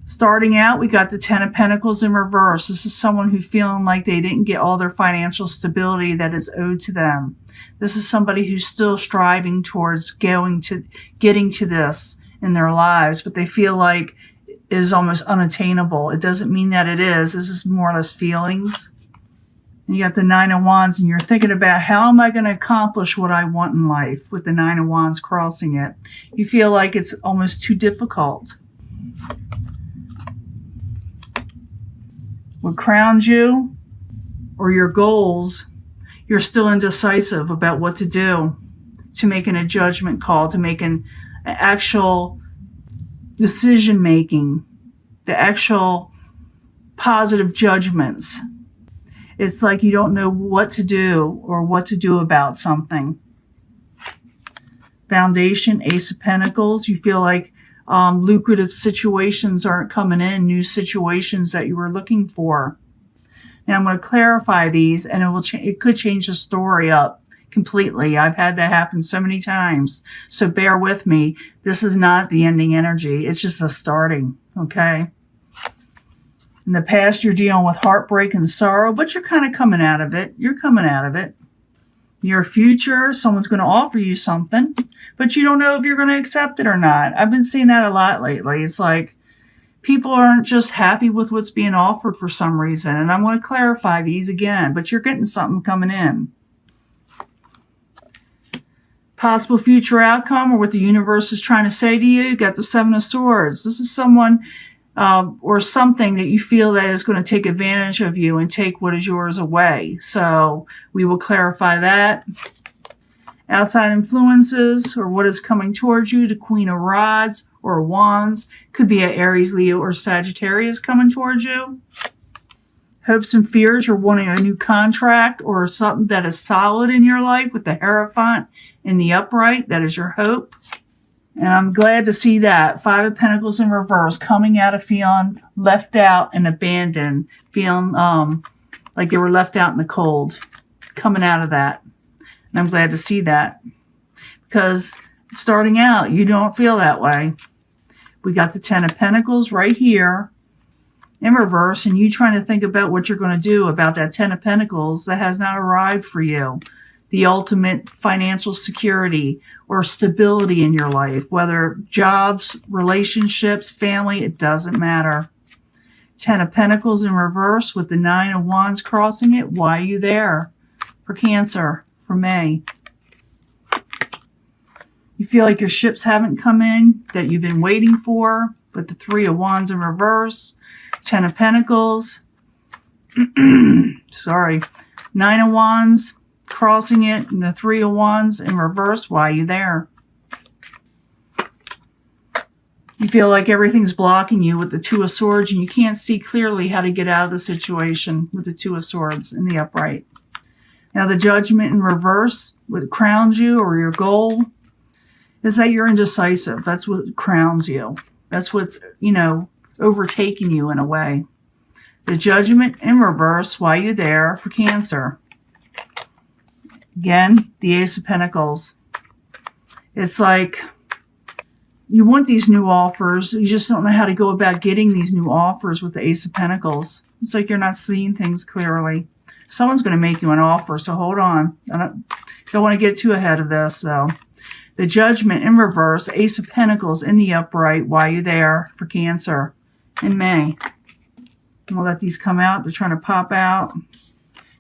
Starting out, we got the Ten of Pentacles in reverse. This is someone who's feeling like they didn't get all their financial stability that is owed to them. This is somebody who's still striving towards getting to this in their lives, but they feel like it is almost unattainable. It doesn't mean that it is. This is more or less feelings. And you got the Nine of Wands, and you're thinking about, how am I going to accomplish what I want in life, with the Nine of Wands crossing it. You feel like it's almost too difficult. What crowns you, or your goals, you're still indecisive about what to do, to making a judgment call, to making an actual decision making, the actual positive judgments. It's like you don't know what to do or what to do about something. Foundation, Ace of Pentacles. You feel like lucrative situations aren't coming in, new situations that you were looking for. Now I'm going to clarify these, and it could change the story up completely. I've had that happen so many times. So bear with me. This is not the ending energy. It's just a starting, okay? In the past, you're dealing with heartbreak and sorrow, but you're kind of coming out of it. You're coming out of it. Your future, someone's going to offer you something, but you don't know if you're going to accept it or not. I've been seeing that a lot lately. It's like people aren't just happy with what's being offered for some reason. And I want to clarify these again, but you're getting something coming in. Possible future outcome, or what the universe is trying to say to you. You got the Seven of Swords. This is someone or something that you feel that is going to take advantage of you and take what is yours away. So we will clarify that. Outside influences, or what is coming towards you, the Queen of Rods or Wands. Could be an Aries, Leo, or Sagittarius coming towards you. Hopes and fears, you're wanting a new contract or something that is solid in your life, with the Hierophant in the upright. That is your hope. And I'm glad to see that. Five of Pentacles in reverse, coming out of feeling left out and abandoned, feeling like they were left out in the cold, coming out of that. And I'm glad to see that, because starting out, you don't feel that way. We got the Ten of Pentacles right here in reverse, and you trying to think about what you're going to do about that Ten of Pentacles that has not arrived for you. The ultimate financial security or stability in your life, whether jobs, relationships, family, it doesn't matter. Ten of Pentacles in reverse with the Nine of Wands crossing it. Why are you there? For Cancer, for May. You feel like your ships haven't come in that you've been waiting for, with the Three of Wands in reverse. Ten of Pentacles. Sorry. Nine of Wands crossing it, and the Three of Wands in reverse. Why are you there? You feel like everything's blocking you with the Two of Swords, and you can't see clearly how to get out of the situation with the Two of Swords in the upright. Now the Judgment in reverse, what crowns you, or your goal, is that you're indecisive. That's what crowns you. That's what's, overtaking you in a way. The Judgment in reverse, why are you there? For Cancer. Again, the Ace of Pentacles. It's like you want these new offers. You just don't know how to go about getting these new offers with the Ace of Pentacles. It's like you're not seeing things clearly. Someone's going to make you an offer, so hold on. I don't want to get too ahead of this, though. The Judgment in reverse, Ace of Pentacles in the upright. Why are you there? For Cancer in May. We'll let these come out. They're trying to pop out.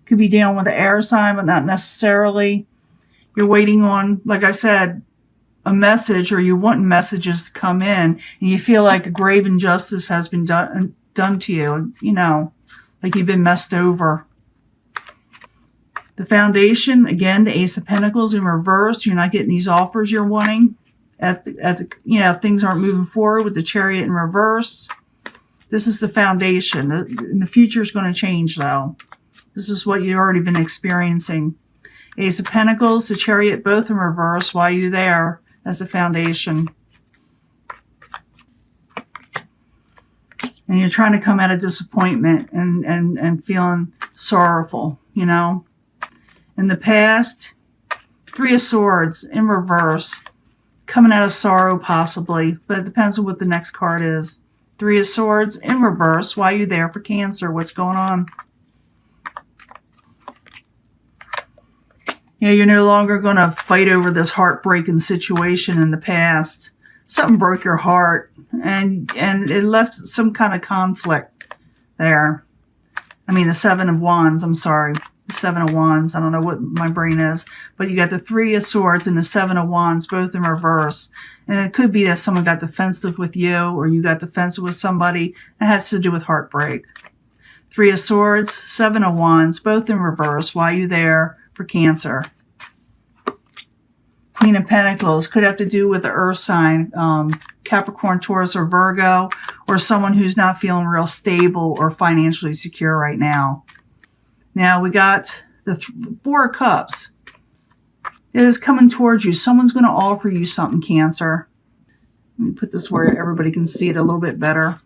Could be dealing with the air sign, but not necessarily. You're waiting on, like I said, a message, or you want messages to come in, and you feel like a grave injustice has been done to you, like you've been messed over. The Foundation, again, the Ace of Pentacles in reverse. You're not getting these offers you're wanting. Things aren't moving forward with the Chariot in reverse. This is the Foundation. And the future is going to change, though. This is what you've already been experiencing. Ace of Pentacles, the Chariot, both in reverse. Why are you there? As the Foundation. And you're trying to come out of disappointment and feeling sorrowful, In the past, Three of Swords in reverse. Coming out of sorrow, possibly. But it depends on what the next card is. Three of Swords in reverse. Why are you there for Cancer? What's going on? Yeah, you're no longer going to fight over this heartbreaking situation in the past. Something broke your heart, and it left some kind of conflict there. I mean, the Seven of Wands, I'm sorry. The Seven of Wands. I don't know what my brain is. But you got the Three of Swords and the Seven of Wands, both in reverse. And it could be that someone got defensive with you, or you got defensive with somebody. It has to do with heartbreak. Three of Swords, Seven of Wands, both in reverse. Why are you there for Cancer? Queen of Pentacles could have to do with the earth sign, Capricorn, Taurus, or Virgo, or someone who's not feeling real stable or financially secure right now. Now we got the Four of Cups. It is coming towards you. Someone's going to offer you something, Cancer. Let me put this where everybody can see it a little bit better.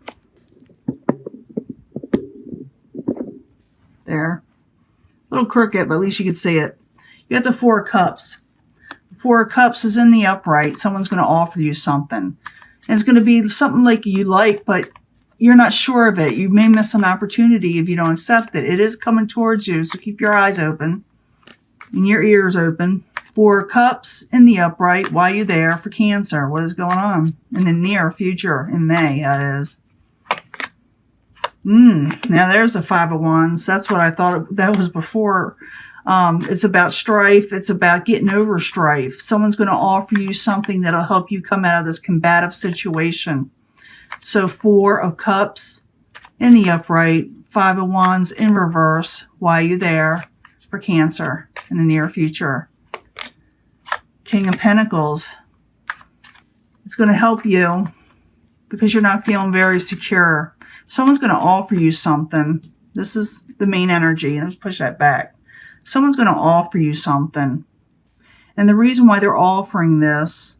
There. A little crooked, but at least you can see it. You got the Four of Cups. Four of Cups is in the upright. Someone's going to offer you something. And it's going to be something like you like, but you're not sure of it. You may miss an opportunity if you don't accept it. It is coming towards you, so keep your eyes open and your ears open. Four of Cups in the upright. Why are you there for Cancer? What is going on in the near future? In May, that is. Now there's the Five of Wands. That's what I thought that was before. It's about strife. It's about getting over strife. Someone's going to offer you something that'll help you come out of this combative situation. So Four of Cups in the upright, Five of Wands in reverse. Why are you there for Cancer in the near future? King of Pentacles. It's going to help you because you're not feeling very secure. Someone's going to offer you something. This is the main energy. Let's push that back. Someone's going to offer you something. And the reason why they're offering this,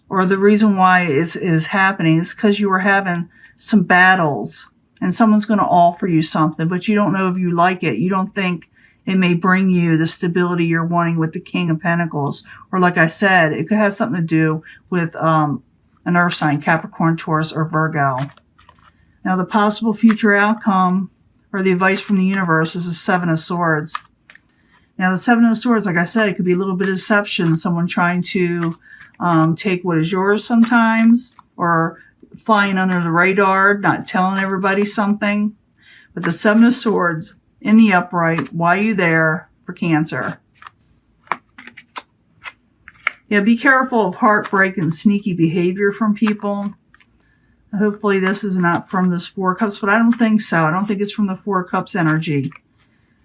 or the reason why it is happening, is because you were having some battles. And someone's going to offer you something, but you don't know if you like it. You don't think it may bring you the stability you're wanting with the King of Pentacles. Or like I said, it could have something to do with an earth sign, Capricorn, Taurus, or Virgo. Now the possible future outcome, or the advice from the universe, is the Seven of Swords. Now, the Seven of Swords, like I said, it could be a little bit of deception. Someone trying to take what is yours sometimes, or flying under the radar, not telling everybody something. But the Seven of Swords in the upright, why are you there for Cancer? Yeah, be careful of heartbreak and sneaky behavior from people. Hopefully this is not from this Four of Cups, but I don't think so. I don't think it's from the Four of Cups energy.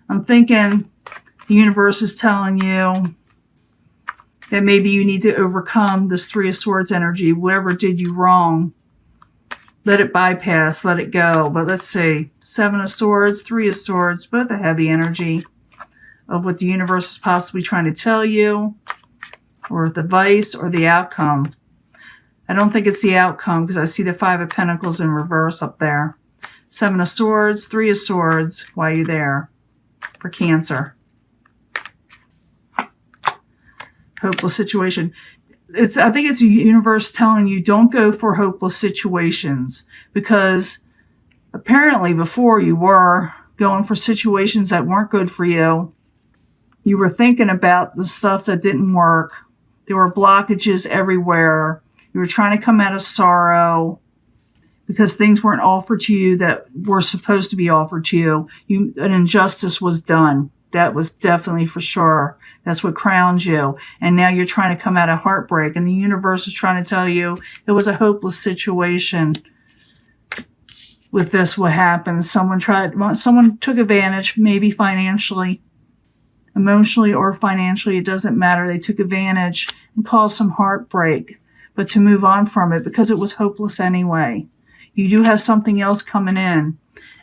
I'm thinking the universe is telling you that maybe you need to overcome this Three of Swords energy. Whatever did you wrong, let it bypass, let it go. But let's see, Seven of Swords, Three of Swords, both a heavy energy of what the universe is possibly trying to tell you, or the advice, or the outcome. I don't think it's the outcome because I see the Five of Pentacles in reverse up there. Seven of Swords, Three of Swords, why are you there for Cancer? Hopeless situation. I think it's the universe telling you don't go for hopeless situations, because apparently before you were going for situations that weren't good for you. You were thinking about the stuff that didn't work. There were blockages everywhere. You were trying to come out of sorrow because things weren't offered to you that were supposed to be offered to you. An injustice was done. That was definitely for sure. That's what crowned you. And now you're trying to come out of heartbreak. And the universe is trying to tell you it was a hopeless situation. With this, what happened? Someone took advantage, maybe financially, emotionally, or financially. It doesn't matter. They took advantage and caused some heartbreak. But to move on from it, because it was hopeless anyway. You do have something else coming in.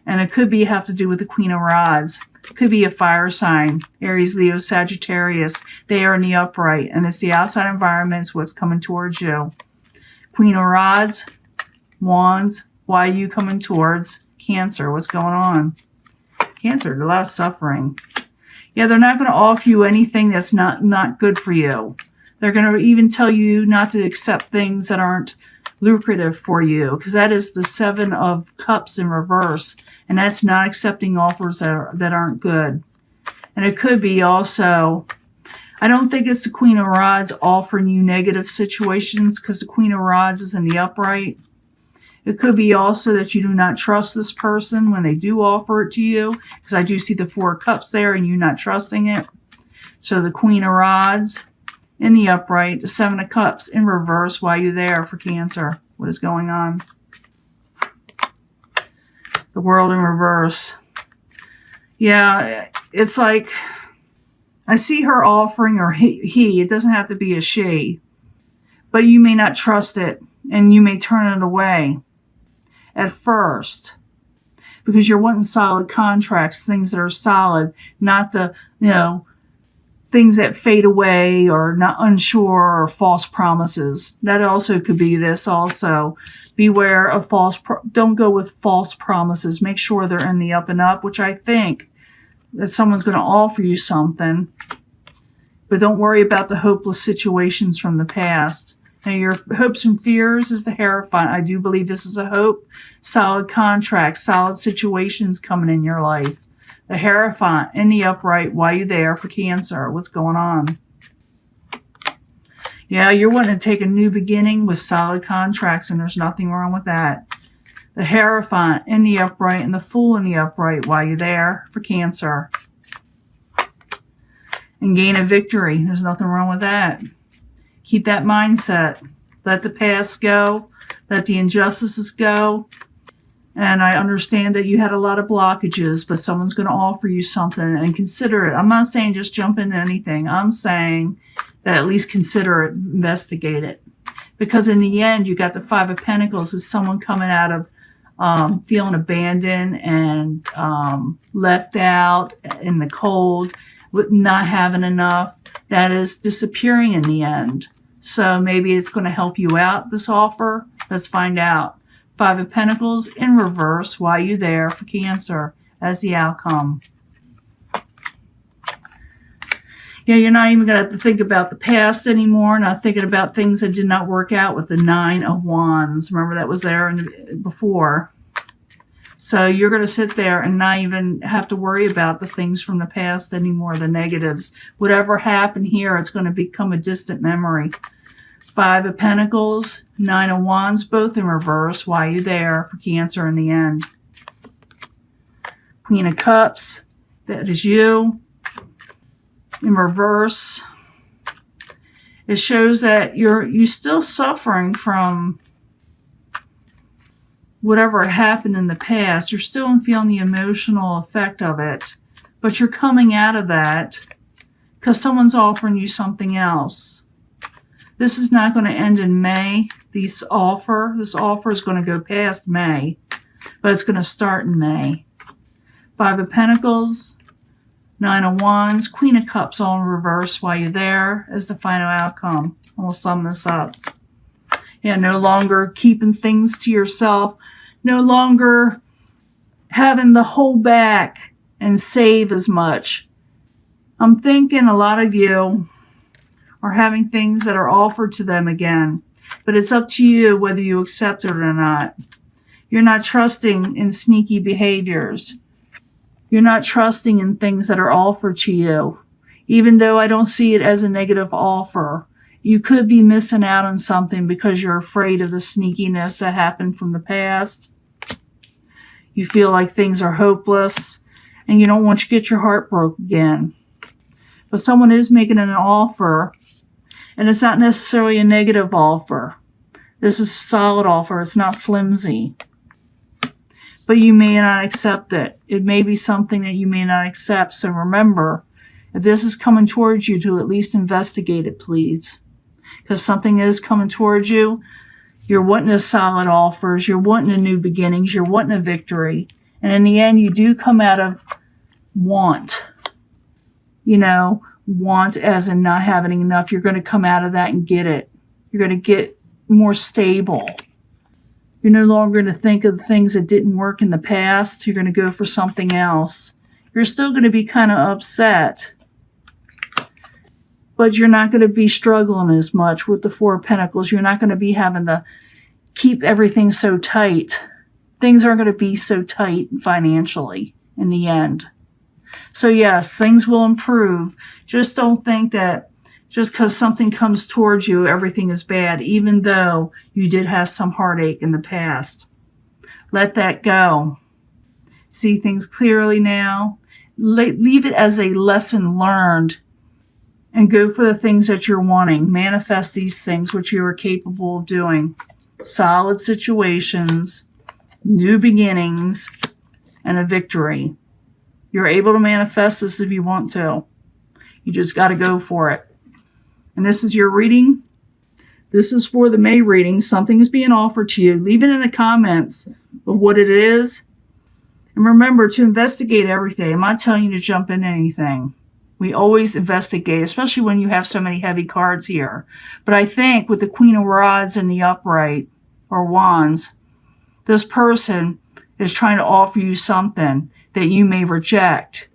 And it could have to do with the Queen of Rods. It could be a fire sign, Aries, Leo, Sagittarius. They are in the upright, and it's the outside environment. It's what's coming towards you. Queen of Rods, Wands, why are you coming towards Cancer? What's going on? Cancer, a lot of suffering. Yeah, they're not going to offer you anything that's not good for you. They're going to even tell you not to accept things that aren't lucrative for you, because that is the Seven of Cups in reverse, and that's not accepting offers that aren't good. And it could be also, I don't think it's the Queen of Rods offering you negative situations, because the Queen of Rods is in the upright. It could be also that you do not trust this person when they do offer it to you, because I do see the Four of Cups there and you not trusting it. So the Queen of Rods in the upright, the Seven of Cups in reverse while you're there for Cancer. What is going on? The World in reverse. Yeah, it's like I see her offering, or he, it doesn't have to be a she, but you may not trust it and you may turn it away at first, because you're wanting solid contracts, things that are solid, not the, things that fade away or not unsure or false promises. That also could be this also. Beware of don't go with false promises. Make sure they're in the up and up, which I think that someone's going to offer you something. But don't worry about the hopeless situations from the past. Now, your hopes and fears is the Hierophant. I do believe this is a hope. Solid contracts, solid situations coming in your life. The Hierophant in the upright while you're there for Cancer. What's going on? Yeah, you're wanting to take a new beginning with solid contracts, and there's nothing wrong with that. The Hierophant in the upright and the Fool in the upright while you're there for Cancer. And gain a victory. There's nothing wrong with that. Keep that mindset. Let the past go. Let the injustices go. And I understand that you had a lot of blockages, but someone's going to offer you something, and consider it. I'm not saying just jump into anything. I'm saying that at least consider it, investigate it. Because in the end, you got the Five of Pentacles as someone coming out of feeling abandoned and left out in the cold, with not having enough. That is disappearing in the end. So maybe it's going to help you out, this offer. Let's find out. Five of Pentacles in reverse while you're there for Cancer as the outcome. Yeah, you're not even going to have to think about the past anymore. Not thinking about things that did not work out with the Nine of Wands. Remember that was there before. So you're going to sit there and not even have to worry about the things from the past anymore, the negatives. Whatever happened here, it's going to become a distant memory. Five of Pentacles, Nine of Wands, both in reverse while you're there for Cancer in the end. Queen of Cups, that is you, in reverse. It shows that you're still suffering from whatever happened in the past. You're still feeling the emotional effect of it, but you're coming out of that because someone's offering you something else. This is not going to end in May. This offer is going to go past May, but it's going to start in May. Five of Pentacles, Nine of Wands, Queen of Cups all in reverse while you're there as the final outcome. And we'll sum this up. Yeah, no longer keeping things to yourself. No longer having to hold back and save as much. I'm thinking a lot of you are having things that are offered to them again. But it's up to you whether you accept it or not. You're not trusting in sneaky behaviors. You're not trusting in things that are offered to you. Even though I don't see it as a negative offer, you could be missing out on something because you're afraid of the sneakiness that happened from the past. You feel like things are hopeless, and you don't want to get your heart broke again. But someone is making an offer, and it's not necessarily a negative offer. This is a solid offer. It's not flimsy. But you may not accept it. It may be something that you may not accept. So remember, if this is coming towards you, to at least investigate it, please. Because something is coming towards you. You're wanting a solid offers. You're wanting a new beginnings. You're wanting a victory. And in the end, you do come out of want. Want as in not having enough. You're going to come out of that and get it. You're going to get more stable. You're no longer going to think of the things that didn't work in the past. You're going to go for something else. You're still going to be kind of upset, but you're not going to be struggling as much with the Four of Pentacles. You're not going to be having to keep everything so tight. Things aren't going to be so tight financially in the end. So yes, things will improve. Just don't think that just because something comes towards you, everything is bad, even though you did have some heartache in the past. Let that go. See things clearly now. Leave it as a lesson learned and go for the things that you're wanting. Manifest these things which you are capable of doing. Solid situations, new beginnings, and a victory. You're able to manifest this if you want to. You just got to go for it. And this is your reading. This is for the May reading. Something is being offered to you. Leave it in the comments of what it is. And remember to investigate everything. I'm not telling you to jump in anything. We always investigate, especially when you have so many heavy cards here. But I think with the Queen of Rods and the upright, or Wands, this person is trying to offer you something that you may reject.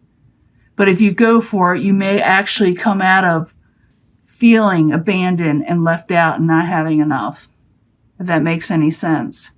But if you go for it, you may actually come out of feeling abandoned and left out and not having enough, if that makes any sense.